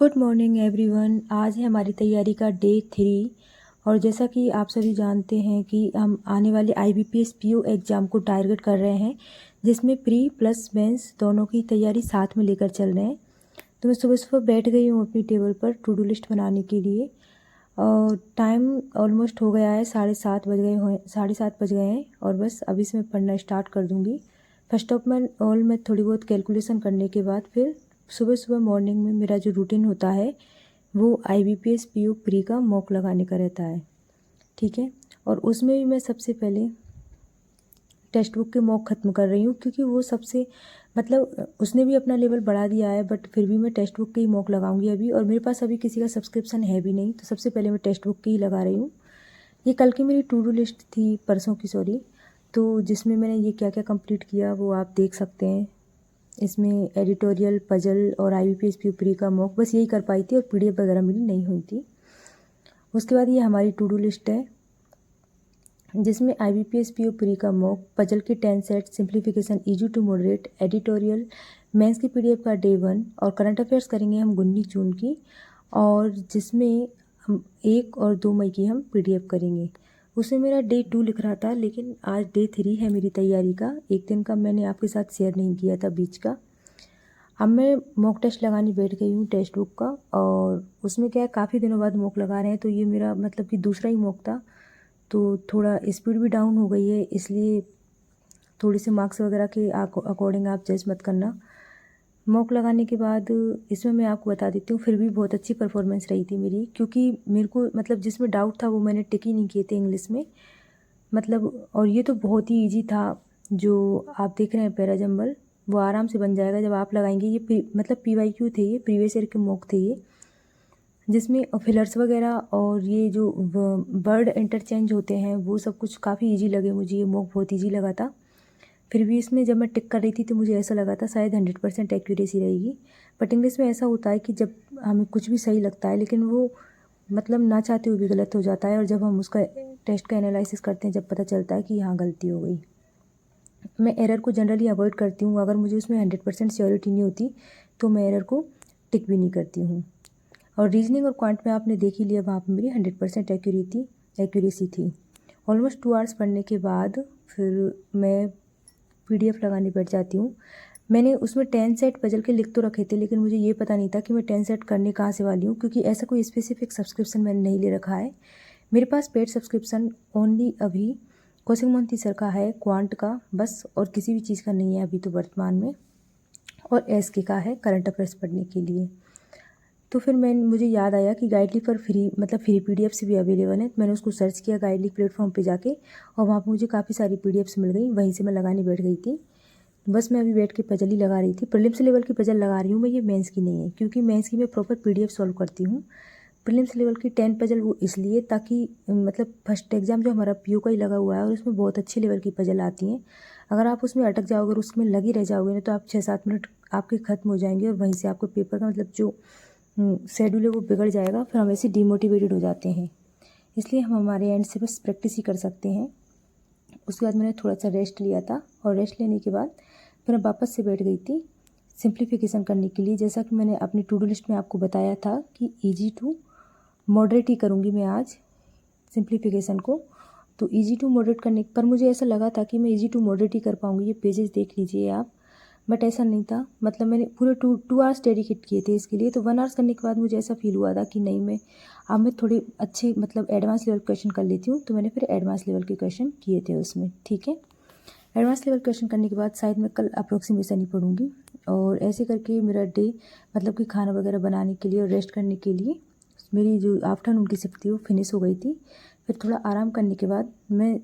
Good morning everyone. आज है हमारी तैयारी का डे 3 और जैसा कि आप सभी जानते हैं कि हम आने वाले IBPS PO एग्ज़ाम को टारगेट कर रहे हैं, जिसमें प्री प्लस मेंस दोनों की तैयारी साथ में लेकर चल रहे हैं। तो मैं सुबह सुबह बैठ गई हूँ अपनी टेबल पर टू डू लिस्ट बनाने के लिए और टाइम ऑलमोस्ट हो गया है, 7:30 बज गए हैं और बस अभी से मैं पढ़ना स्टार्ट कर दूँगी। फर्स्ट ऑफ ऑल मैं थोड़ी बहुत कैलकुलेशन करने के बाद फिर सुबह सुबह मॉर्निंग में मेरा जो रूटीन होता है वो IBPS PO प्री का मॉक लगाने का रहता है, ठीक है। और उसमें भी मैं सबसे पहले टेक्स्ट बुक के मॉक ख़त्म कर रही हूँ, क्योंकि वो सबसे उसने भी अपना लेवल बढ़ा दिया है, बट फिर भी मैं टेक्स्ट बुक के ही मॉक लगाऊंगी अभी। और मेरे पास अभी किसी का सब्सक्रिप्शन है भी नहीं, तो सबसे पहले मैं टेक्स्ट बुक की ही लगा रही हूँ। ये कल की मेरी टू डू लिस्ट थी, परसों की सॉरी, तो जिसमें मैंने ये क्या क्या कंप्लीट किया वो आप देख सकते हैं। इसमें एडिटोरियल, पजल और IBPS PO प्री का मॉक बस यही कर पाई थी और PDF वगैरह मेरी नहीं हुई थी। उसके बाद ये हमारी टू डू लिस्ट है, जिसमें IBPS PO प्री का मॉक, पजल के 10 set, simplification easy to moderate, editorial, mains की PDF का डे 1 और करंट अफेयर्स करेंगे हम 19 जून की, और जिसमें हम 1 और 2 मई की हम PDF करेंगे। उसमें मेरा डे 2 लिख रहा था, लेकिन आज डे 3 है मेरी तैयारी का। एक दिन का मैंने आपके साथ शेयर नहीं किया था बीच का। अब मैं मॉक टेस्ट लगाने बैठ गई हूँ टेक्स्ट बुक का, और उसमें क्या है, काफ़ी दिनों बाद मॉक लगा रहे हैं, तो ये मेरा कि दूसरा ही मॉक था, तो थोड़ा स्पीड भी डाउन हो गई है, इसलिए थोड़ी से मार्क्स वगैरह के अकॉर्डिंग आप जज मत करना। मॉक लगाने के बाद इसमें मैं आपको बता देती हूँ, फिर भी बहुत अच्छी परफॉर्मेंस रही थी मेरी, क्योंकि मेरे को जिसमें डाउट था वो मैंने टिक ही नहीं किए थे इंग्लिश में। और ये तो बहुत ही ईजी था, जो आप देख रहे हैं पैराजंबल, वो आराम से बन जाएगा जब आप लगाएंगे। ये PYQ थे, ये प्रीवियस ईयर के मॉक थे ये, जिसमें फिलर्स वगैरह और ये जो वर्ड इंटरचेंज होते हैं वो सब कुछ काफ़ी इजी लगे मुझे। ये मॉक बहुत इजी लगा था। फिर भी इसमें जब मैं टिक कर रही थी तो मुझे ऐसा लगा था शायद 100% एक्यूरेसी रहेगी, बट इंग्लिश में ऐसा होता है कि जब हमें कुछ भी सही लगता है, लेकिन वो ना चाहते हुए भी गलत हो जाता है, और जब हम उसका टेस्ट का एनालिसिस करते हैं जब पता चलता है कि यहाँ गलती हो गई। मैं एरर को जनरली अवॉइड करती हूँ, अगर मुझे उसमें 100% श्योरिटी नहीं होती तो मैं एरर को टिक भी नहीं करती हूँ। और रीजनिंग और क्वांट में आपने देख ही लिया, वहाँ पर मेरी 100% एक्यूरेसी थी। ऑलमोस्ट 2 आवर्स पढ़ने के बाद फिर मैं PDF लगाने बैठ जाती हूँ। मैंने उसमें 10 सेट पजल के लिख तो रखे थे, लेकिन मुझे ये पता नहीं था कि मैं 10 सेट करने कहाँ से वाली हूँ, क्योंकि ऐसा कोई स्पेसिफिक सब्सक्रिप्शन मैंने नहीं ले रखा है। मेरे पास पेड सब्सक्रिप्शन ओनली अभी कौशिक मोहंती सर का है, क्वांट का बस, और किसी भी चीज़ का नहीं है अभी तो वर्तमान में, और SK का है करंट अफेयर्स पढ़ने के लिए। तो फिर मुझे याद आया कि गाइडली पर फ्री PDF से भी अवेलेबल है। मैंने उसको सर्च किया गाइडली प्लेटफॉर्म पे जाके, और वहाँ पे मुझे काफ़ी सारी PDFs मिल गई, वहीं से मैं लगाने बैठ गई थी। बस मैं अभी बैठ के पजल ही लगा रही थी। प्रीलिम्स लेवल की पजल लगा रही हूँ मैं, ये मेंस की नहीं है, क्योंकि मेंस की मैं प्रॉपर PDF सॉल्व करती हूँ। प्रीलिम्स लेवल की 10 पजल वो इसलिए ताकि फर्स्ट एग्ज़ाम जो हमारा PO का ही लगा हुआ है, और उसमें बहुत अच्छे लेवल की पजल आती हैं। अगर आप उसमें अटक जाओगे और उसमें लगी रह जाओगे ना, तो आप 6-7 मिनट आपके ख़त्म हो जाएंगे, और वहीं से आपको पेपर का जो शेड्यूल है वो बिगड़ जाएगा, फिर हम ऐसे डिमोटिवेटेड हो जाते हैं। इसलिए हम हमारे एंड से बस प्रैक्टिस ही कर सकते हैं। उसके बाद मैंने थोड़ा सा रेस्ट लिया था, और रेस्ट लेने के बाद फिर मैं वापस से बैठ गई थी सिंप्लीफिकेशन करने के लिए। जैसा कि मैंने अपनी टू डू लिस्ट में आपको बताया था कि ईजी टू मॉडरेट ही करूँगी मैं आज सिंप्लीफिकेशन को। तो ईजी टू मॉडरेट करने पर मुझे ऐसा लगा था कि मैं ईजी टू मॉडरेट ही कर पाऊँगी। ये पेजेस देख लीजिए आप, बट ऐसा नहीं था। मैंने पूरे टू आवर्स डेडिकेट किए थे इसके लिए। तो 1 आवर्स करने के बाद मुझे ऐसा फील हुआ था कि नहीं, मैं थोड़े अच्छे एडवांस लेवल क्वेश्चन कर लेती हूँ। तो मैंने फिर एडवांस लेवल के क्वेश्चन किए थे उसमें, ठीक है। एडवांस लेवल क्वेश्चन करने के बाद शायद मैं कल अप्रोक्सीमेशन ही पढ़ूंगी, और ऐसे करके मेरा डे कि खाना वगैरह बनाने के लिए और रेस्ट करने के लिए मेरी जो आफ्टरनून की शिफ्ट थी वो फिनिश हो गई थी। फिर थोड़ा आराम करने के बाद मैं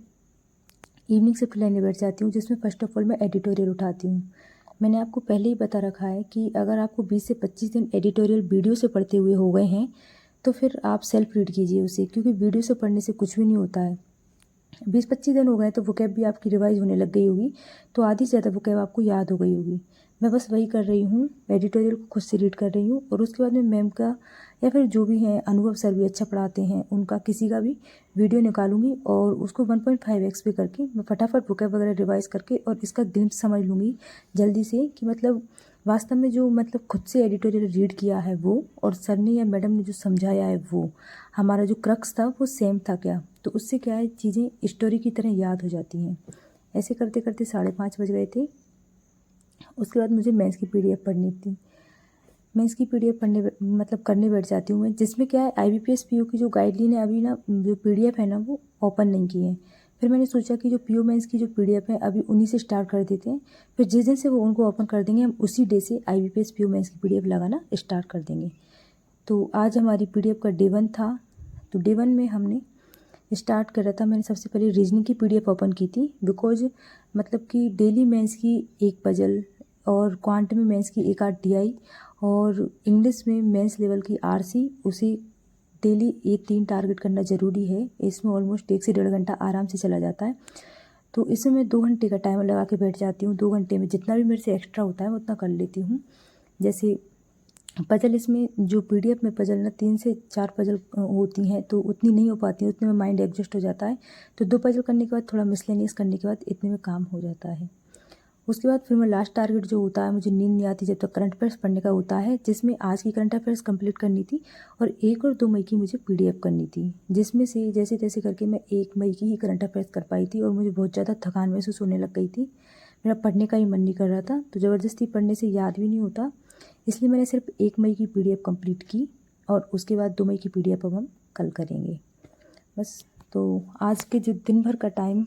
इवनिंग शिफ्ट लेने बैठ जाती हूँ, जिसमें फर्स्ट ऑफ ऑल मैं एडिटोरियल उठाती हूँ। मैंने आपको पहले ही बता रखा है कि अगर आपको 20 से 25 दिन एडिटोरियल वीडियो से पढ़ते हुए हो गए हैं, तो फिर आप सेल्फ रीड कीजिए उसे, क्योंकि वीडियो से पढ़ने से कुछ भी नहीं होता है। 20-25 दिन हो गए तो वोकैब भी आपकी रिवाइज होने लग गई होगी, तो आधी से ज़्यादा वोकैब आपको याद हो गई होगी। मैं बस वही कर रही हूँ, एडिटोरियल को खुद से रीड कर रही हूँ, और उसके बाद मैं मैम का या फिर जो भी हैं, अनुभव सर भी अच्छा पढ़ाते हैं, उनका किसी का भी वीडियो निकालूंगी, और उसको 1.5x पे करके मैं फटाफट वोकैब वगैरह रिवाइज करके और इसका ग्लिम्स समझ लूँगी जल्दी से, कि वास्तव में जो मतलब खुद से एडिटोरियल रीड किया है वो, और सर ने या मैडम ने जो समझाया है वो, हमारा जो क्रक्स था वो सेम था क्या, तो उससे क्या है चीज़ें स्टोरी की तरह याद हो जाती हैं। ऐसे करते करते 5:30 बज गए थे। उसके बाद मुझे मेंस की PDF पढ़नी थी। मैं इसकी PDF पढ़ने मतलब करने बैठ जाती हूँ मैं, जिसमें क्या है IBPS PO की जो गाइडलाइन है अभी ना, जो PDF है ना वो ओपन नहीं की है। फिर मैंने सोचा कि जो PO मेंस की जो PDF है अभी उन्हीं से स्टार्ट कर देते हैं, फिर जिस दिन से वो उनको ओपन कर देंगे हम उसी डे से IBPS PO मेंस की PDF लगाना स्टार्ट कर देंगे। तो आज हमारी PDF का डे 1 था। तो डे 1 में हमने स्टार्ट करा था, मैंने सबसे पहले रीजनिंग की PDF ओपन की थी, बिकॉज मतलब कि डेली मेंस की एक पजल और क्वांट में मेंस की एक 8 DI और इंग्लिश में मेंस लेवल की RC, उसे डेली ये 3 टारगेट करना ज़रूरी है। इसमें ऑलमोस्ट 1 से 1.5 घंटा आराम से चला जाता है। तो इसमें मैं 2 घंटे का टाइमर लगा के बैठ जाती हूँ। 2 घंटे में जितना भी मेरे से एक्स्ट्रा होता है मैं उतना कर लेती हूँ। जैसे पजल, इसमें जो PDF में पजल ना 3 से 4 पजल होती हैं, तो उतनी नहीं हो पाती हैं, उतने में माइंड एडजस्ट हो जाता है। तो 2 पजल करने के बाद थोड़ा मिसलेनियस करने के बाद इतने में काम हो जाता है। उसके बाद फिर मैं लास्ट टारगेट जो होता है, मुझे नींद नहीं आती जब तक करंट अफेयर्स पढ़ने का होता है, जिसमें आज की करंट अफेयर्स कंप्लीट करनी थी और 1 और 2 मई की मुझे PDF करनी थी, जिसमें से जैसे तैसे करके मैं 1 मई की ही करंट अफेयर्स कर पाई थी और मुझे बहुत ज़्यादा थकान महसूस होने लग गई थी। मेरा पढ़ने का ही मन नहीं कर रहा था, तो ज़बरदस्ती पढ़ने से याद भी नहीं होता, इसलिए मैंने सिर्फ 1 मई की PDF कंप्लीट की और उसके बाद 2 मई की PDF अब हम कल करेंगे बस। तो आज के जो दिन भर का टाइम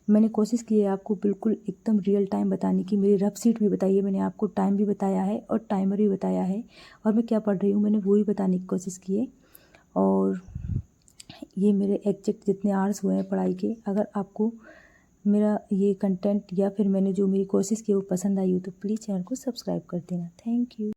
मैंने कोशिश की है आपको बिल्कुल एकदम रियल टाइम बताने की। मेरी रफ सीट भी बताई है मैंने आपको, टाइम भी बताया है और टाइमर भी बताया है, और मैं क्या पढ़ रही हूँ मैंने वो भी बताने की कोशिश की है। और ये मेरे एग्जैक्ट जितने आवर्स हुए हैं पढ़ाई के, अगर आपको मेरा ये कंटेंट या फिर मैंने जो मेरी कोशिश की वो पसंद आई हो तो प्लीज़ चैनल को सब्सक्राइब कर देना। Thank you.